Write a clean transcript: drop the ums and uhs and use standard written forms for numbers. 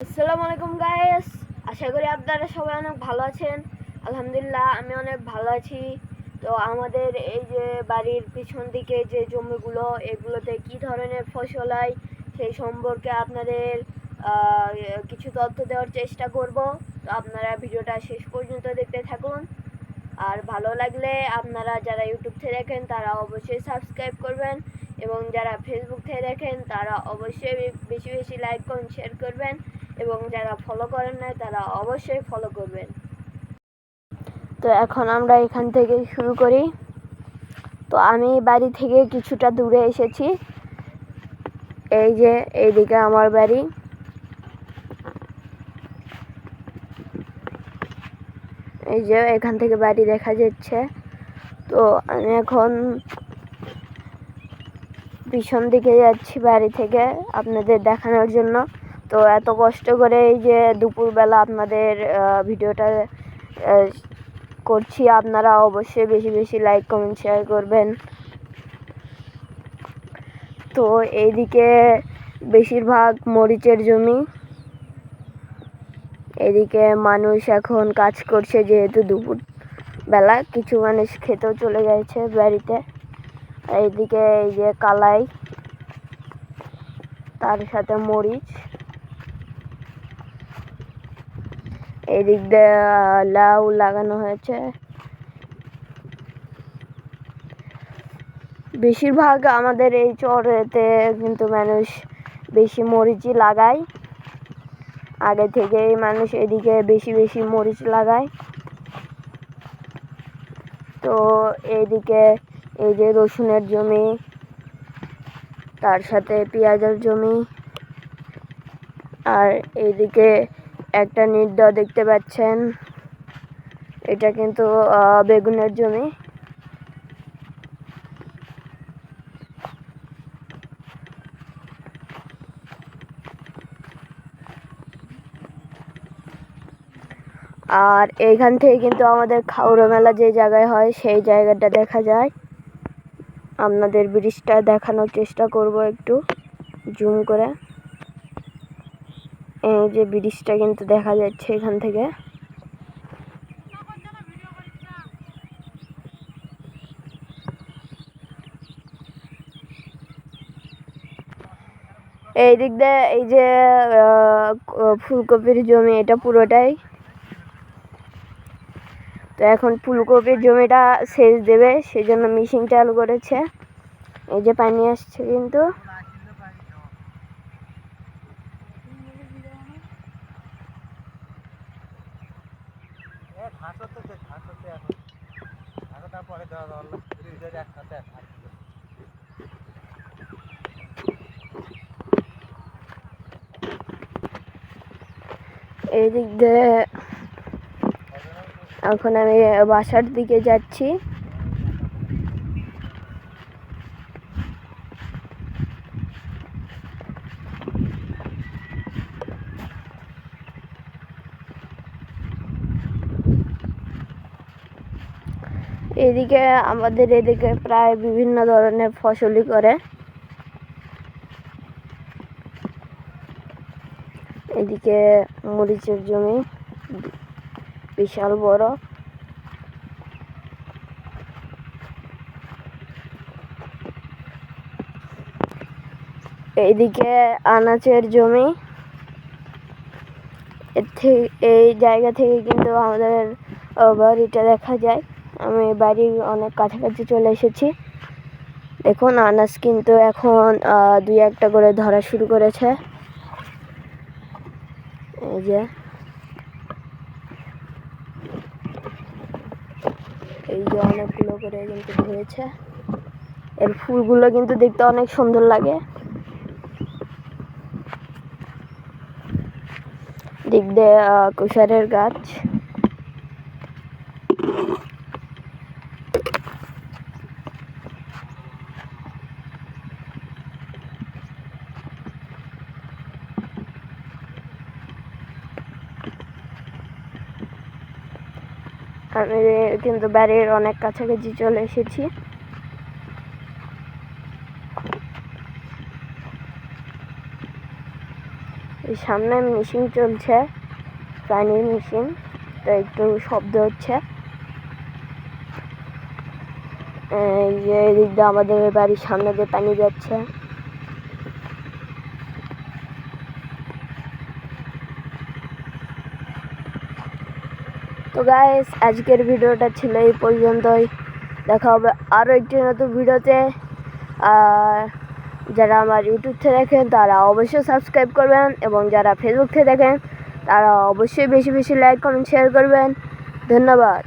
আসসালামু আলাইকুম গাইস, আশা করি আপনারা সবাই অনেক ভালো আছেন। আলহামদুলিল্লাহ আমি অনেক ভালো আছি। তো আমাদের এই যে বাড়ির পিছন দিকে যে জমিগুলো, এগুলোতে কি ধরনের ফসল হয় সেই সম্পর্কে আপনাদের কিছু তথ্য দেওয়ার চেষ্টা করব। তো আপনারা ভিডিওটা শেষ পর্যন্ত দেখতে থাকুন। আর ভালো লাগলে আপনারা যারা ইউটিউব থেকে দেখেন তারা অবশ্যই সাবস্ক্রাইব করবেন, এবং যারা ফেসবুক থেকে দেখেন তারা অবশ্যই বেশি বেশি লাইক কমেন্ট শেয়ার করবেন, এবং যারা ফলো করেন না তারা অবশ্যই ফলো করবেন। তো এখন আমরা এখান থেকে শুরু করি। তো আমি বাড়ি থেকে কিছুটা দূরে এসেছি। এই যে এইদিকে আমার বাড়ি। এই যে এখান থেকে বাড়ি দেখা যাচ্ছে। তো আমি এখন পিছন দিকে যাচ্ছি বাড়ি থেকে আপনাদের দেখানোর জন্য। তো এত কষ্ট করে এই যে দুপুরবেলা আপনাদের ভিডিওটা করছি, আপনারা অবশ্যই বেশি বেশি লাইক কমেন্ট শেয়ার করবেন। তো এইদিকে বেশিরভাগ মরিচের জমি। এদিকে মানুষ এখন কাজ করছে, যেহেতু দুপুর বেলা কিছু মানুষ খেতেও চলে গেছে বাড়িতে। এইদিকে এই যে কালাই, তার সাথে মরিচ। এদিক দিয়ে লাউ লাগানো হয়েছে। বেশিরভাগ আমাদের এই চরেতে কিন্তু মানুষ বেশি মরিচই লাগায়। আগে থেকেই মানুষ এদিকে বেশি বেশি মরিচ লাগায়। তো এইদিকে এই যে রসুনের জমি, তার সাথে পেঁয়াজের জমি। আর এইদিকে একটা নির্দ দেখতে পাচ্ছেন, এটা কিন্তু বেগুনের জমি। আর এইখান থেকে কিন্তু আমাদের খাউড়া মেলা যে জায়গায় হয় সেই জায়গাটা দেখা যায়। আপনাদের ব্রিজটা দেখানোর চেষ্টা করব একটু জুম করে। এই যে ব্রিজটা কিন্তু দেখা যাচ্ছে এখান থেকে। এই দিক দিয়ে এই যে ফুলকপির জমি, এটা পুরোটাই। তো এখন ফুলকপির জমিটা সেচ দেবে, সেই জন্য মেশিন চালু করেছে। এই যে পানি আসছে কিন্তু। এই দিক দিয়ে এখন আমি বাসার দিকে যাচ্ছি। এদিকে আমাদের এদিকে প্রায় বিভিন্ন ধরনের ফসলই করে। এদিকে মরিচের জমি বিশাল বড়। এইদিকে আনাচের জমি। এই জায়গা থেকে কিন্তু আমাদের বাড়িটা দেখা যায়। আমি বাড়ির অনেক কাছাকাছি চলে এসেছি। দেখুন আনাজ কিন্তু এখন দুই একটা করে ধরা শুরু করেছে। এই যে অনেকগুলো করে কিন্তু ধরেছে। এর ফুলগুলো কিন্তু দেখতে অনেক সুন্দর লাগে। দিক দিয়ে কুশারের গাছ। আমি কিন্তু বাড়ির অনেক কাছাকাছি চলে এসেছি। বাড়ির সামনে মেশিন চলছে, পানির মেশিন, তো একটু শব্দ হচ্ছে। এই যে এদিক দিয়ে আমাদের বাড়ির সামনে দিয়ে পানি যাচ্ছে। তো গাইস, আজকের ভিডিওটা ছিল এই পর্যন্তই। দেখা হবে আরও একটি নতুন ভিডিওতে। আর যারা আমার ইউটিউব থেকে দেখেন তারা অবশ্যই সাবস্ক্রাইব করবেন, এবং যারা ফেসবুক থেকে দেখেন তারা অবশ্যই বেশি বেশি লাইক কমেন্ট শেয়ার করবেন। ধন্যবাদ।